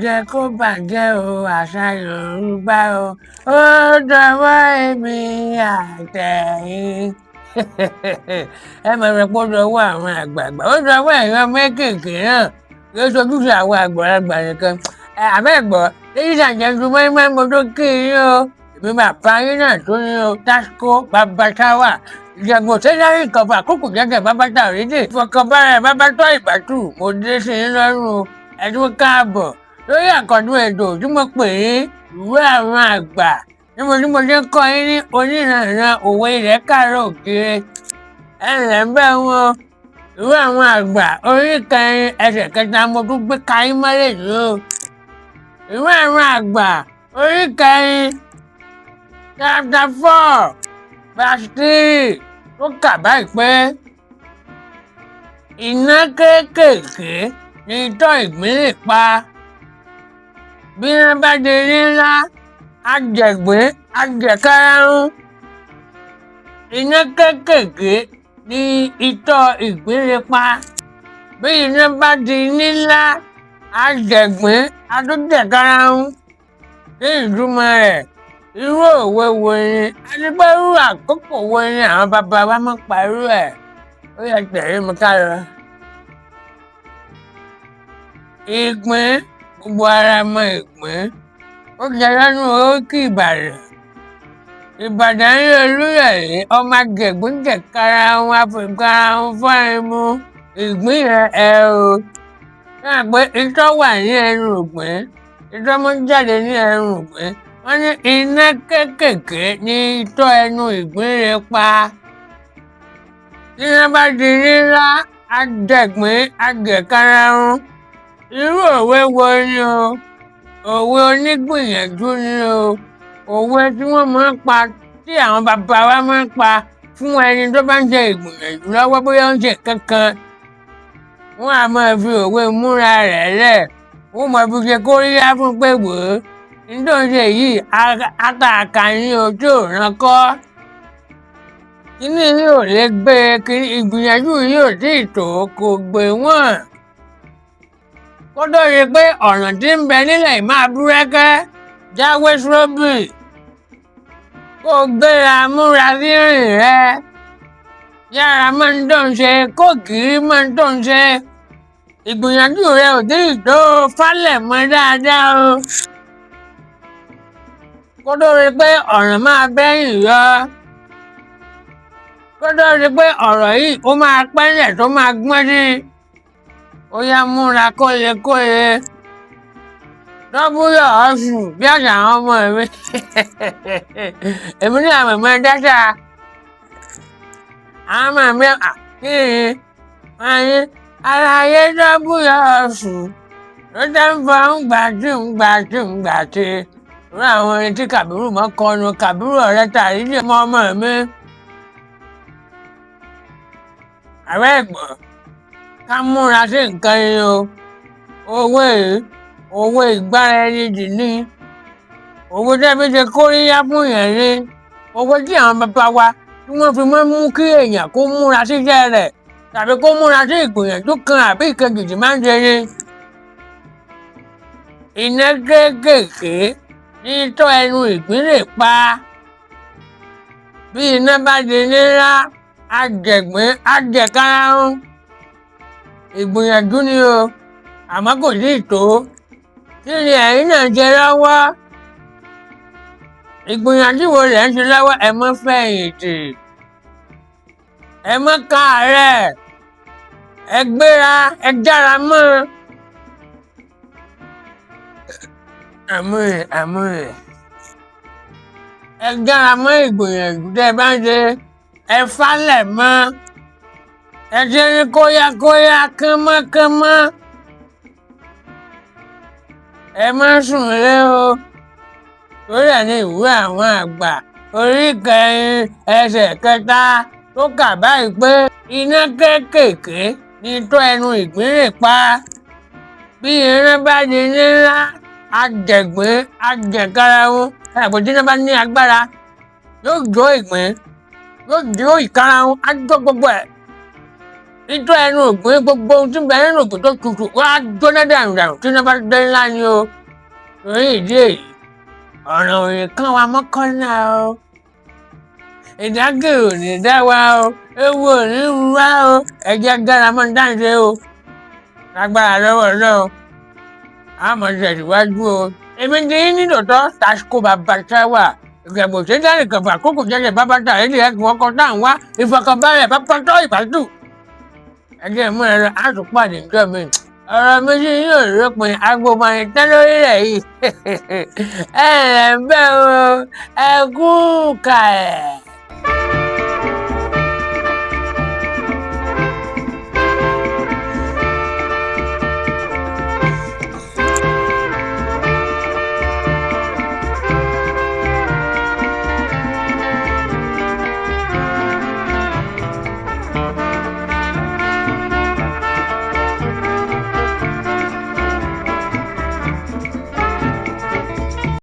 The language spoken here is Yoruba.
jẹ́ kó bàjẹ́ o àṣà Yorùbá o ó dọwọ́ èmi àtẹ̀yìn. Ẹ mọ̀ rẹ̀ pé ó dọwọ́ àwọn àgbààgbà ó dọwọ́ ẹ̀yàn mékèèké náà kí ó ṣojúṣe àwọn àgbàlagbà nìkan. Àbẹ́ẹ̀gbọ́ ladies and gentlemen máa ń mọ tó kí yín o èmi bàbá yín náà tó ní o Tásíkò bàbá táwà ìjàgbọ̀n sẹ́dárí ìkọ̀fà àkókò jẹ́jẹ́ bàbá tá òrédè ìfọkànbára bàbá tó ìbátú mo dé sí yín lọ́rùn ẹ̀dùn káàbọ̀ lórí àkọ́dún ètò tí mo pè ní ìwé àwọn àgbà ní mo ṣe ń kọ́ yín ní onírànran òwe ilẹ̀ káàárọ̀ òkèèrè ẹ̀rẹ̀ ń bẹ́ wọn ìwé àwọn àgbà orí kẹrin ẹsẹ̀ kẹta mo tún gbé káyín mọ́lẹ̀ ní o ìwé àwọn àgbà orí kẹrin chapter 4 verse 3 tó kà báyìí pé iná kéékèèké ni itọ́ ìgbín lè pa bí wọ́n bá di ní ńlá ajẹ̀gbín ajẹ̀karahun iná kéékèèké ni itọ́ ìgbín lè pa bí iná bá di ní ńlá ajẹ̀gbín atúnjẹ̀karahun kí ìtumọ̀ rẹ̀ irú òwe wo ni àti pé irú àkókò wo ni àwọn bàbá wa máa ń pa irú ẹ̀ ó yẹ tẹ̀lé mi ká lọ. Ìgbín gbogbo ara mọ ìgbín ó jẹ lọ́nà orókè Ìbàdàn ní Olúyọ̀lé ọmọ ajẹ̀gbín jẹ̀karahun afẹ̀karahun fọ́ imú ìgbín yẹn o náà pé itọ́ wà ní ẹnu ìgbín itọ́ mọ́ jáde ní ẹnu ìgbín wọ́n ní iná kéékèèké ní itọ́ ẹnu ìgbín lè pa tí iná bá di ńlá ajẹ̀gbín ajẹ̀karahun irú òwe wo ni o òwe onígbìyànjú ni o òwe tí wọ́n máa ń pa tí àwọn bàbá wa máa ń pa fún ẹni tó bá ń ṣe ìgbìyànjú lọ́wọ́ bóyá ó ń ṣe kankan wọ́n á máa fi òwe múra rẹ̀ lẹ̀ wọ́n máa fi ṣe kóríyá fún pé wò ó nítorí ṣe yìí àkàkà ni o tí ò ràn kọ́ kíní yìí ò lè gbé kíní ìgbìyànjú yìí ò tí ì tó kò gbé wọ́n kó tó rí i pé ọ̀nà tí ń bẹ nílẹ̀ máa búrẹ́kẹ́ jáwé sóbì kó gbéra múra sí rìn rẹ yára máa ń tó ń ṣe kó kiri máa ń tó ń ṣe ìgbìyànjú rẹ ò tí ì tó fálẹ̀ mọ́ dáadáa o kó tó rí i pé ọ̀ràn máa bẹ́yìn yọ kó tó rí i pé ọ̀rọ̀ yìí ó máa pẹ́lẹ̀ tó máa gbọ́n sí ó yá múra kóye lọ́búyọ̀ ọ̀sùn bí àṣà àwọn ọmọ mi èmi ní àwọn ọmọ dáṣà àwọn ọmọ mi kí ni wọ́n ní aláyé lọ́búyọ̀ ọ̀sùn ló dá ń fọ ń gbàtí irú àwọn orin tí Kàbírù mọ́ kọnu Kàbírù ọ̀rẹ́ tàbí ṣe mọ́ ọmọ mi ààrẹ ẹ̀gbọ́n ká múra sí nǹkan yìí o owó ìgbára ẹni dì ní owó tẹ́bí ṣe kóríyá fún yẹn ní owó tí àwọn bàbá wa tí wọ́n fi máa ń mú kí èèyàn kó múra síṣẹ́ rẹ̀ tàbí kó múra sí ìgbìyànjú kan àbí ìkejì tí máa ń ṣe ní. Iná kéékèèké ní itọ́ ẹnu ìgbín lè pa bí iná bá di ńlá ajẹ̀gbín ajẹ̀karahun ìgbìyànjú ni o àmọ́ kò sí ìtò kí ni ẹ̀yin náà ṣe lọ́wọ́ ìgbìyànjú wo lẹ̀ ń ṣe lọ́wọ́ ẹ mọ́ fẹ̀yìntì ẹ mọ́ káàárẹ̀ ẹ gbéra ẹ jára mọ́ àmúrè ẹ jára mọ́ ìgbìyànjú tẹ́ ẹ bá ń ṣe ẹ falẹ̀ mọ́ ẹ ṣe ní kóyákóyá kánmọ́kánmọ́ ẹ má sùn lé o torí ẹ̀ ní ìwé àwọn àgbà orí kẹrin ẹsẹ̀ kẹta tó kà báyìí pé iná kéékèèké ni itọ́ ẹnu ìgbín lè pa bí iná bá di ńlá ajẹ̀gbín ajẹ̀karahun ẹ̀pọ̀ tí iná bá ní agbára yóò jó ìgbín yóò jó ìkarahun á jó gbogbo ẹ̀ Itọ́ ẹnu ògbìn gbogbo ohun tí ń bẹ nínú ògbìn tó tutù wá jóná dànù tí iná bá dé ńlá ni o. Torí ìdí èyí, ọ̀ràn ò lè kán wa mọ́ kọ́nà o. Ìdágìrì ò ní dá wa o. Ewu ò ní ru wá o. Ẹ jẹ́ gára mọ́ dáǹṣe o. Lágbára lọ́wọ́ Ọlọ́run. A máa tẹ̀síwájú o. Èmi ti yín ní tòótọ́ Tásíkò bàbá Táwà. Ìgbàgbọ́ ṣe dárí kan fún àkókò jẹ́jẹ́ bàbá tà èdè ẹ̀kún ọkọ̀ tá à ń wá ìfọkànbalẹ̀ bàbá tó ìbádù. Ẹ jẹ́ mú ẹ̀rọ àtúpàdé ìjọ mi. Ọ̀rọ̀ mi sí yóò rọ́pin agbófinrin tán lórílẹ̀ yìí. Ẹ ẹ̀ ń bẹ́ o, ẹ kú kàlẹ̀.